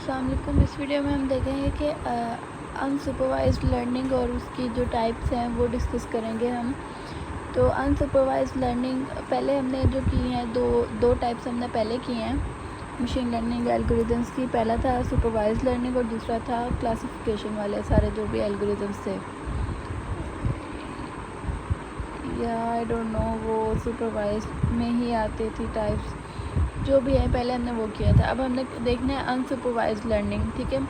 अस्सलाम वालेकुम। इस वीडियो में हम देखेंगे कि अनसुपरवाइज्ड लर्निंग और उसकी जो टाइप्स हैं वो डिस्कस करेंगे हम। तो अनसुपरवाइज्ड लर्निंग पहले हमने जो की हैं दो टाइप्स हमने पहले किए हैं मशीन लर्निंग एल्गोरिदम्स की। पहला था सुपरवाइज्ड लर्निंग और दूसरा था क्लासिफिकेशन वाले सारे जो भी एल्गोरिदम्स थे, या आई डोंट नो वो सुपरवाइज्ड में ही आती थी टाइप्स, जो भी है पहले हमने वो किया था। अब हमने देखना है अनसुपरवाइज्ड लर्निंग। ठीक है,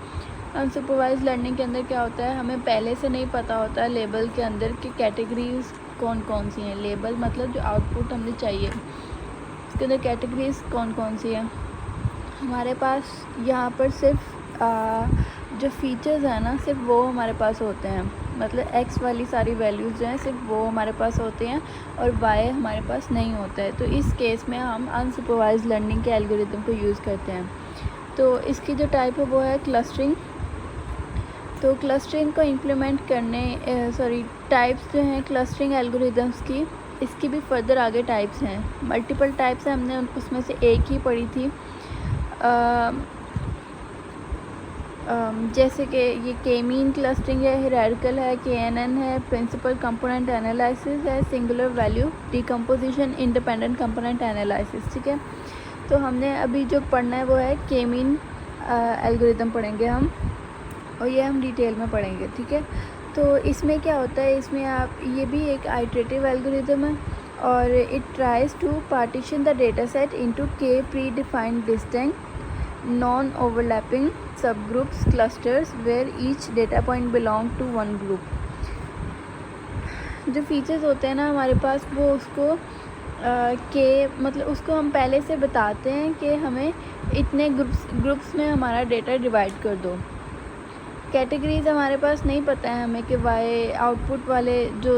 अनसुपरवाइज्ड लर्निंग के अंदर क्या होता है, हमें पहले से नहीं पता होता है लेबल के अंदर की कैटेगरीज कौन कौन सी हैं। लेबल मतलब जो आउटपुट हमें चाहिए उसके अंदर कैटेगरीज कौन कौन सी हैं हमारे पास। यहाँ पर सिर्फ जो फीचर्स हैं ना, सिर्फ वो हमारे पास होते हैं। मतलब एक्स वाली सारी वैल्यूज़ जो हैं सिर्फ वो हमारे पास होते हैं और वाई हमारे पास नहीं होता है। तो इस केस में हम अनसुपरवाइज्ड लर्निंग के एल्गोरिदम को यूज़ करते हैं। तो इसकी जो टाइप है वो है क्लस्टरिंग। तो क्लस्टरिंग को इम्प्लीमेंट करने टाइप्स जो हैं क्लस्टरिंग एल्गोरिदम्स की, इसकी भी फर्दर आगे टाइप्स हैं, मल्टीपल टाइप्स हैं। हमने उसमें से एक ही पढ़ी थी, जैसे कि ये के मीन क्लस्टरिंग है, हायरार्किकल है, KNN है, प्रिंसिपल कंपोनेंट एनालिसिस है, singular value decomposition, independent component analysis. ठीक है, तो हमने अभी जो पढ़ना है वो है के मीन एल्गोरिदम पढ़ेंगे हम, और ये हम डिटेल में पढ़ेंगे। ठीक है, तो इसमें क्या होता है, इसमें आप ये भी एक आइटरेटिव एल्गोरिदम है और it tries to partition the data set into K predefined distinct non overlapping subgroups clusters where each data point belong to one group। जो फीचर्स होते हैं ना हमारे पास वो उसको के मतलब उसको हम पहले से बताते हैं कि हमें इतने ग्रुप्स में हमारा डेटा डिवाइड कर दो। कैटेगरीज हमारे पास नहीं पता है हमें कि वाई आउटपुट वाले जो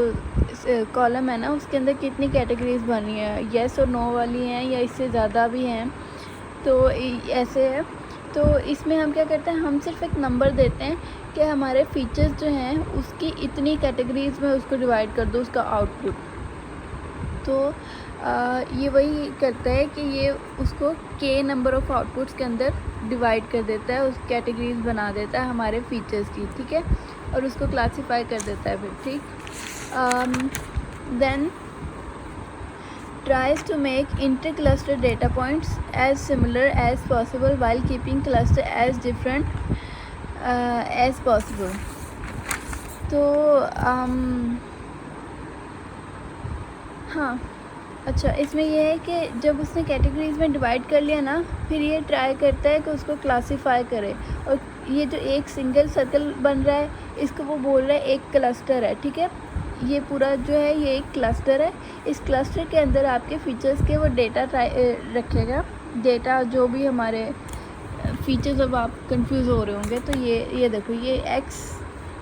कॉलम है ना उसके अंदर कितनी कैटेगरीज बनी है, येस और नो वाली हैं या इससे ज़्यादा भी हैं। तो ऐसे है, तो इसमें हम क्या करते हैं, हम सिर्फ एक नंबर देते हैं कि हमारे फीचर्स जो हैं उसकी इतनी कैटेगरीज में उसको डिवाइड कर दो उसका आउटपुट। तो ये वही करता है कि ये उसको के नंबर ऑफ़ आउटपुट्स के अंदर डिवाइड कर देता है, उस कैटेगरीज बना देता है हमारे फीचर्स की। ठीक है, और उसको क्लासीफाई कर देता है फिर। ठीक, then tries to make inter-cluster data points as similar as possible while keeping cluster as different as possible। तो हाँ, अच्छा, इसमें यह है कि जब उसने कैटेगरीज में डिवाइड कर लिया ना, फिर ये ट्राई करता है कि उसको क्लासीफाई करे। और ये जो एक सिंगल सर्कल बन रहा है इसको वो बोल रहा है एक क्लस्टर है। ठीक है, ये पूरा जो है ये एक क्लस्टर है। इस क्लस्टर के अंदर आपके फीचर्स के वो डेटा रखेगा। डेटा जो भी हमारे फीचर्स, अब आप कंफ्यूज हो रहे होंगे तो ये देखो, ये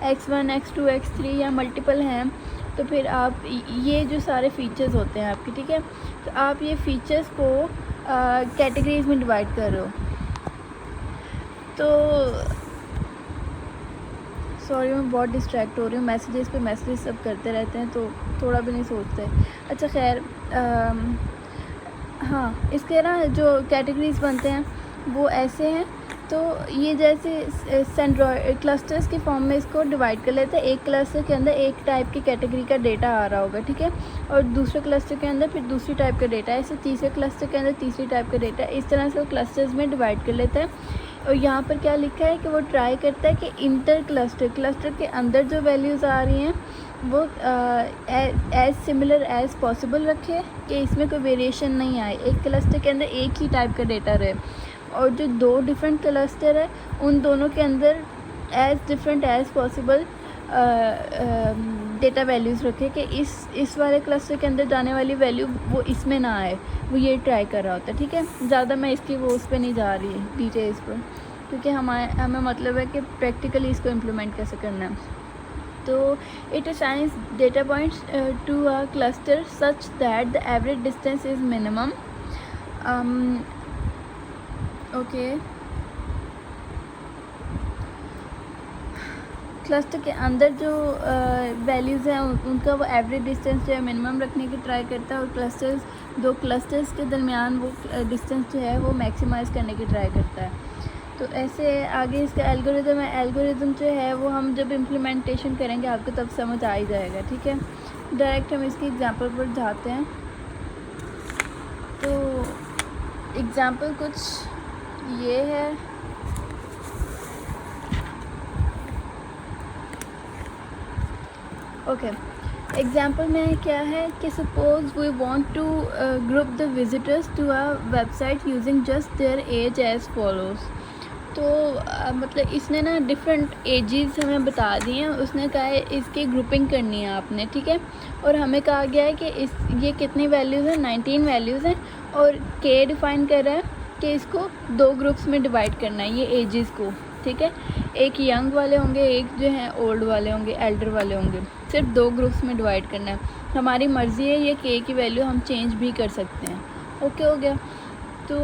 x1 x2 x3 या मल्टीपल हैं। तो फिर आप ये जो सारे फीचर्स होते हैं आपके, ठीक है, तो आप ये फीचर्स को कैटेगरीज में डिवाइड कर रहे हो। तो सॉरी मैं बहुत डिस्ट्रैक्ट हो रही हूँ, मैसेजेस पे मैसेजेस सब करते रहते हैं तो थोड़ा भी नहीं सोचते। अच्छा खैर, हाँ, इसके ना जो कैटेगरीज बनते हैं वो ऐसे हैं। तो ये जैसे सेंट्रॉइड क्लस्टर्स के फॉर्म में इसको डिवाइड कर लेते हैं। एक क्लस्टर के अंदर एक टाइप की कैटेगरी का डेटा आ रहा होगा, ठीक है, और दूसरे क्लस्टर के अंदर फिर दूसरी टाइप का डेटा, ऐसे तीसरे क्लस्टर के अंदर तीसरी टाइप का डेटा, इस तरह से वो क्लस्टर्स में डिवाइड कर लेता है। और यहाँ पर क्या लिखा है कि वो ट्राई करता है कि इंटर क्लस्टर के अंदर जो वैल्यूज़ आ रही हैं वो एज सिमिलर एज पॉसिबल रखे, कि इसमें कोई वेरिएशन नहीं आए, एक क्लस्टर के अंदर एक ही टाइप का डेटा रहे। और जो दो डिफरेंट क्लस्टर है उन दोनों के अंदर as different as possible data values रखे, कि इस वाले क्लस्टर के अंदर जाने वाली वैल्यू वो इसमें ना आए। वो ये ट्राई कर रहा होता है। ठीक है, ज़्यादा मैं इसकी वो उस पर नहीं जा रही है डिटेल्स पर, क्योंकि हमें मतलब है कि प्रैक्टिकली इसको इम्प्लीमेंट कैसे करना है। तो it assigns data points to a cluster such that the average distance is minimum. Okay, cluster के अंदर जो वैल्यूज़ हैं उनका वो एवरेज डिस्टेंस जो है मिनिमम रखने की ट्राई करता है, और दो क्लस्टर्स के दरमियान वो डिस्टेंस जो है वो मैक्सिमाइज़ करने की ट्राई करता है। तो ऐसे आगे इसका एल्गोरिदम है। एल्गोरिदम जो है वो हम जब इम्प्लीमेंटेशन करेंगे आपको तब समझ आ ही जाएगा, ठीक है। डायरेक्ट हम इसकी एग्जांपल पर जाते हैं। तो एग्जांपल कुछ ये है। ओके, एग्जांपल में क्या है कि suppose we want to group the visitors to a website using just their age as follows. तो मतलब इसने ना डिफरेंट एजेस हमें बता दी हैं। उसने कहा है इसकी ग्रुपिंग करनी है आपने, ठीक है। और हमें कहा गया है कि ये कितनी वैल्यूज़ हैं, 19 वैल्यूज़ हैं। और के डिफ़ाइन कर रहा है कि इसको 2 ग्रुप्स में डिवाइड करना है ये एजेस को, ठीक है। एक यंग वाले होंगे, एक जो है ओल्ड वाले होंगे, एल्डर वाले होंगे। सिर्फ 2 ग्रुप्स में डिवाइड करना है। हमारी मर्ज़ी है, ये के की वैल्यू हम चेंज भी कर सकते हैं। ओके हो गया। तो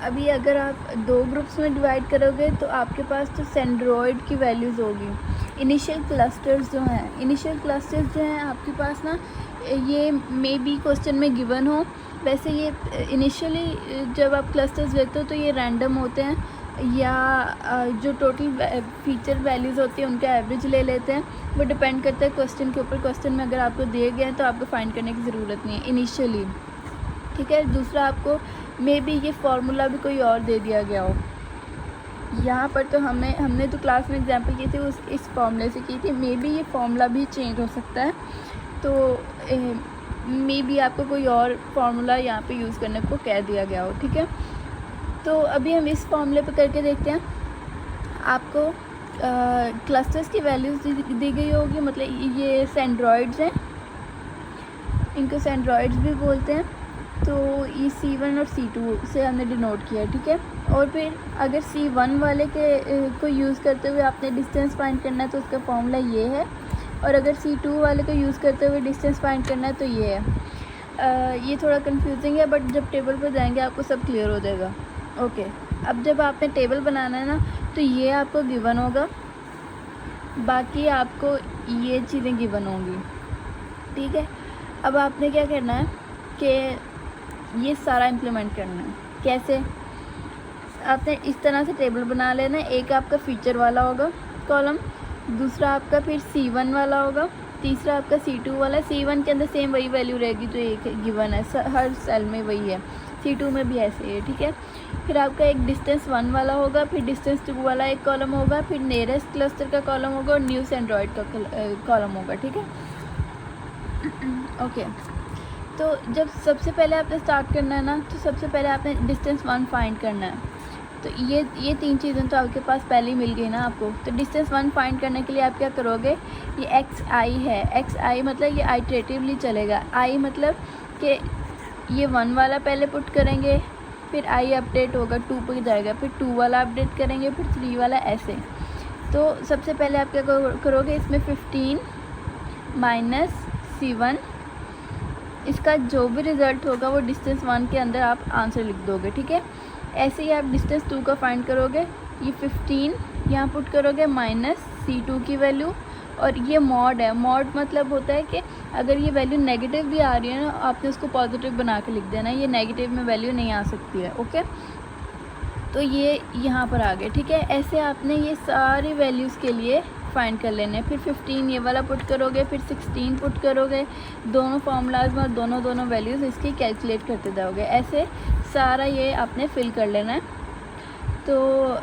अभी अगर आप 2 ग्रुप्स में डिवाइड करोगे तो आपके पास तो सेंड्रॉयड की वैल्यूज़ होगी। इनिशियल क्लस्टर्स जो हैं आपके पास ना, ये मे बी क्वेश्चन में गिवन हो। वैसे ये इनिशियली जब आप क्लस्टर्स देखते हो तो ये रैंडम होते हैं या जो टोटल फीचर वैल्यूज़ होती है उनका एवरेज ले लेते हैं। वो डिपेंड करता है क्वेश्चन के ऊपर। क्वेश्चन में अगर आपको दिए गए हैं तो आपको फाइंड करने की ज़रूरत नहीं है इनिशियली, ठीक है। दूसरा, आपको मे बी ये फार्मूला भी कोई और दे दिया गया हो। यहाँ पर तो हमने तो क्लास में एग्जांपल की थी इस फार्मूले से की थी। मे बी ये फार्मूला भी चेंज हो सकता है। तो मे बी आपको कोई और फार्मूला यहाँ पे यूज़ करने को कह दिया गया हो, ठीक है। तो अभी हम इस फार्मूले पे करके देखते हैं। आपको क्लस्टर्स की वैल्यूज़ दी गई होगी। मतलब ये सेंड्रॉयड्स हैं, इनको सेंड्रॉयड्स भी बोलते हैं। तो ये C1 और C2 से हमने डिनोट किया, ठीक है। और फिर अगर C1 वाले को यूज़ करते हुए आपने डिस्टेंस फाइंड करना है तो उसका फॉर्मूला ये है। और अगर C2 वाले को यूज़ करते हुए डिस्टेंस फाइंड करना है तो ये है। ये थोड़ा कंफ्यूजिंग है बट जब टेबल पर जाएंगे आपको सब क्लियर हो जाएगा। ओके, अब जब आपने टेबल बनाना है ना तो ये आपको गिवन होगा, बाकी आपको ये चीज़ें गिवन होंगी, ठीक है। अब आपने क्या करना है कि ये सारा इम्प्लीमेंट करना है। कैसे? आपने इस तरह से टेबल बना लेना है। एक आपका फ़ीचर वाला होगा कॉलम, दूसरा आपका फिर C1 वाला होगा, तीसरा आपका C2 वाला। C1 के अंदर सेम वही वैल्यू रहेगी जो एक गिवन है, हर सेल में वही है। C2 में भी ऐसे ही है, ठीक है। फिर आपका एक डिस्टेंस 1 वाला होगा, फिर डिस्टेंस 2 वाला एक कॉलम होगा, फिर नियरेस्ट क्लस्टर का कॉलम होगा और न्यू सेंड्रॉयड का कॉलम होगा, ठीक है। ओके, तो जब सबसे पहले आपने स्टार्ट करना है ना, तो सबसे पहले आपने डिस्टेंस 1 फाइंड करना है। तो ये 3 चीज़ें तो आपके पास पहले ही मिल गई ना आपको। तो डिस्टेंस 1 फाइंड करने के लिए आप क्या करोगे, ये xi है। xi मतलब ये आइटरेटिवली चलेगा। i मतलब कि ये 1 वाला पहले पुट करेंगे, फिर i अपडेट होगा 2 पर जाएगा, फिर 2 वाला अपडेट करेंगे, फिर 3 वाला, ऐसे। तो सबसे पहले आप क्या करोगे, इसमें 15 माइनस C1, इसका जो भी रिज़ल्ट होगा वो डिस्टेंस 1 के अंदर आप आंसर लिख दोगे, ठीक है। ऐसे ही आप डिस्टेंस 2 का फाइंड करोगे। ये 15 यहाँ पुट करोगे माइनस C2 की वैल्यू, और ये मॉड है। मॉड मतलब होता है कि अगर ये वैल्यू नेगेटिव भी आ रही है ना, आपने उसको पॉजिटिव बना के लिख देना, ये नेगेटिव में वैल्यू नहीं आ सकती है, ओके। तो ये यहाँ पर आ गए, ठीक है। ऐसे आपने ये सारी वैल्यूज़ के लिए फाइंड कर लेने। फिर 15 ये वाला पुट करोगे, फिर 16 पुट करोगे, दोनों फार्मूलाज में दोनों वैल्यूज़ इसकी कैलकुलेट करते जाओगे। ऐसे सारा ये आपने फिल कर लेना है। तो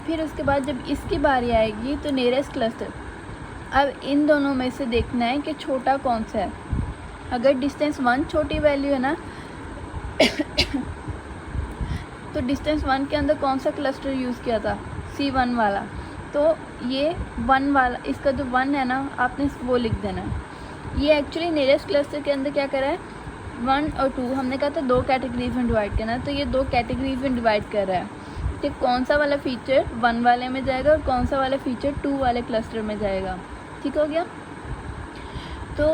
फिर उसके बाद जब इसकी बारी आएगी तो नियरेस्ट क्लस्टर, अब इन दोनों में से देखना है कि छोटा कौन सा है। अगर डिस्टेंस 1 छोटी वैल्यू है ना तो डिस्टेंस 1 के अंदर कौन सा क्लस्टर यूज़ किया था, C1 वाला। तो ये 1 वाला, इसका जो 1 है ना आपने वो लिख देना है। ये एक्चुअली नियरेस्ट क्लस्टर के अंदर क्या करा है, 1 और 2 हमने कहा था 2 कैटेगरीज में डिवाइड करना है। तो ये 2 कैटेगरीज में डिवाइड कर रहा है कि कौन सा वाला फ़ीचर 1 वाले में जाएगा और कौन सा वाला फ़ीचर 2 वाले क्लस्टर में जाएगा, ठीक हो गया। तो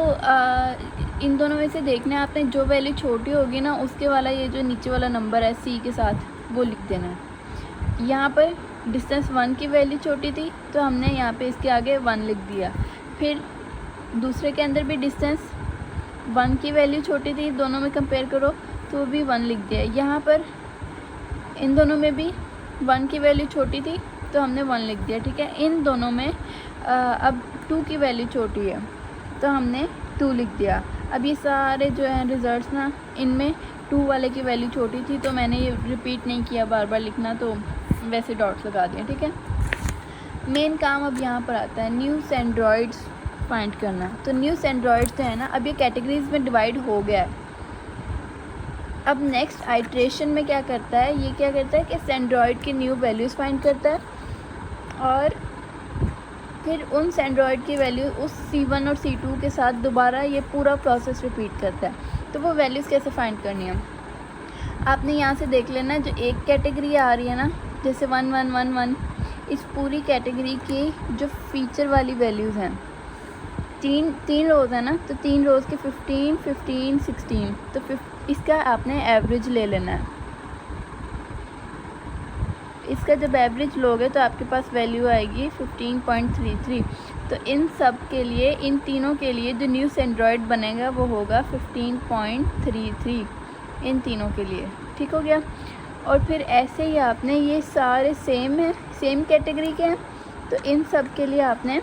इन दोनों में से देखना है आपने, जो वैल्यू छोटी होगी ना उसके वाला ये जो नीचे वाला नंबर है C के साथ वो लिख देना है। यहाँ पर डिस्टेंस 1 की वैल्यू छोटी थी तो हमने यहाँ पे इसके आगे 1 लिख दिया। फिर दूसरे के अंदर भी डिस्टेंस 1 की वैल्यू छोटी थी, दोनों में कंपेयर करो तो भी 1 लिख दिया। यहाँ पर इन दोनों में भी 1 की वैल्यू छोटी थी तो हमने 1 लिख दिया, ठीक है। इन दोनों में अब 2 की वैल्यू छोटी है तो हमने 2 लिख दिया। अब ये सारे जो हैं रिज़ल्ट्स ना, इनमें 2 वाले की वैल्यू छोटी थी तो मैंने ये रिपीट नहीं किया बार बार लिखना, तो वैसे डॉट्स लगा दिए, ठीक है। मेन काम अब यहाँ पर आता है न्यू सेंड्रॉइड्स फाइंड करना। तो न्यू सेंड्रॉइड्स जो है ना, अब ये कैटेगरीज में डिवाइड हो गया है। अब नेक्स्ट आइट्रेशन में क्या करता है, ये क्या करता है कि सेंड्रॉइड की न्यू वैल्यूज़ फाइंड करता है और फिर उन सेंड्रॉइड की वैल्यू उस C1 और C2 के साथ दोबारा ये पूरा प्रोसेस रिपीट करता है। तो वो वैल्यूज़ कैसे फाइंड करनी है, आपने यहाँ से देख लेना। जो एक कैटेगरी आ रही है ना, जैसे 1 1 1 1, इस पूरी कैटेगरी की जो फीचर वाली वैल्यूज़ हैं, तीन रोज़ है ना, तो 3 रोज़ के 15 15 16, तो इसका आपने एवरेज ले लेना है। इसका जब एवरेज लोगे तो आपके पास वैल्यू आएगी 15.33। तो इन सब के लिए, इन तीनों के लिए जो न्यू सेंड्रॉइड बनेगा वो होगा 15.33, इन तीनों के लिए, ठीक हो गया। और फिर ऐसे ही आपने, ये सारे सेम है, सेम कैटेगरी के हैं, तो इन सब के लिए आपने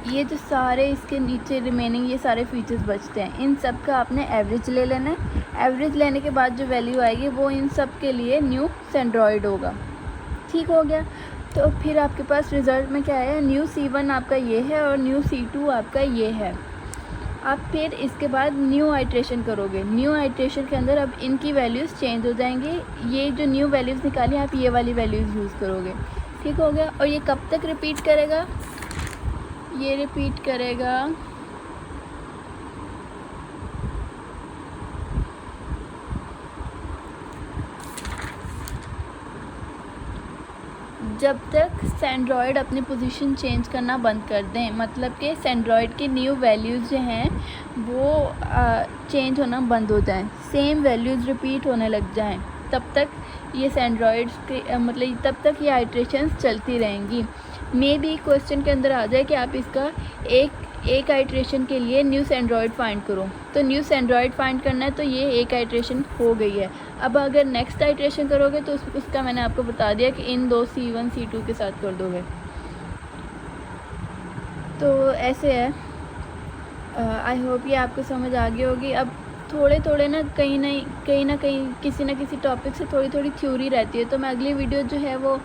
ये जो सारे इसके नीचे रिमेनिंग ये सारे फीचर्स बचते हैं, इन सब का आपने एवरेज ले लेना है। एवरेज लेने के बाद जो वैल्यू आएगी वो इन सब के लिए न्यू सेंड्रॉइड होगा, ठीक हो गया। तो फिर आपके पास रिज़ल्ट में क्या है, न्यू C1 आपका ये है और न्यू C2 आपका ये है। आप फिर इसके बाद न्यू आइट्रेशन करोगे। न्यू आइट्रेशन के अंदर अब इनकी वैल्यूज़ चेंज हो जाएंगी। ये जो न्यू वैल्यूज़ निकाली आप ये वाली वैल्यूज़ यूज़ करोगे, ठीक हो गया। और ये कब तक रिपीट करेगा, ये रिपीट करेगा जब तक सेंड्रॉइड अपनी पोजीशन चेंज करना बंद कर दें। मतलब कि सेंड्रॉइड की न्यू वैल्यूज़ जो हैं वो चेंज होना बंद हो जाएं, सेम वैल्यूज़ रिपीट होने लग जाएं, तब तक ये सेंड्रॉइड्स के मतलब तब तक ये आइट्रेशंस चलती रहेंगी। मे बी क्वेश्चन के अंदर आ जाए कि आप इसका एक आइट्रेशन के लिए न्यू सेंड्रॉइड फाइंड करो, तो न्यू सेंड्रॉइड फाइंड करना है तो ये एक आइट्रेशन हो गई है। अब अगर नेक्स्ट आइट्रेशन करोगे तो उसका मैंने आपको बता दिया कि इन दो C1 C2 के साथ कर दोगे। तो ऐसे है। आई होप ये आपको समझ आ गई होगी। अब थोड़े ना कहीं ना कहीं किसी न किसी टॉपिक से थोड़ी थ्योरी रहती है, तो मैं अगली वीडियो जो है वो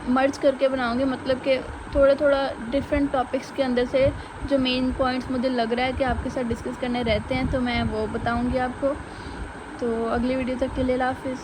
मर्ज करके बनाऊंगी। मतलब कि थोड़ा डिफरेंट टॉपिक्स के अंदर से जो मेन पॉइंट्स मुझे लग रहा है कि आपके साथ डिस्कस करने रहते हैं तो मैं वो बताऊंगी आपको। तो अगली वीडियो तक के लिए अल्लाह हाफ़िज़।